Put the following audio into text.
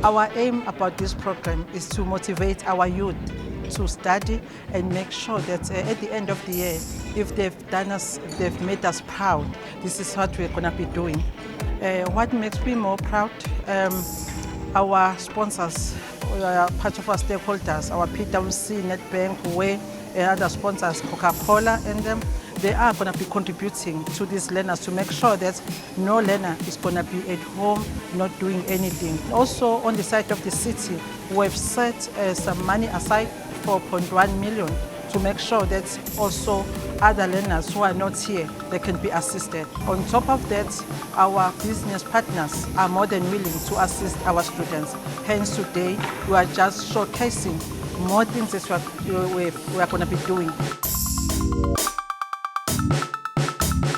Our aim about this program is to motivate our youth to study and make sure that at the end of the year, if they've made us proud, this is what we're going to be doing. What makes me more proud, our sponsors, part of our stakeholders, our PwC, Nedbank, Huawei, and other sponsors, Coca-Cola, and they are going to be contributing to these learners to make sure that no learner is going to be at home not doing anything. Also, on the side of the city, we've set some money aside, 4.1 million, to make sure that also other learners who are not here, they can be assisted. On top of that, our business partners are more than willing to assist our students. Hence today, we are just showcasing more things that we are going to be doing.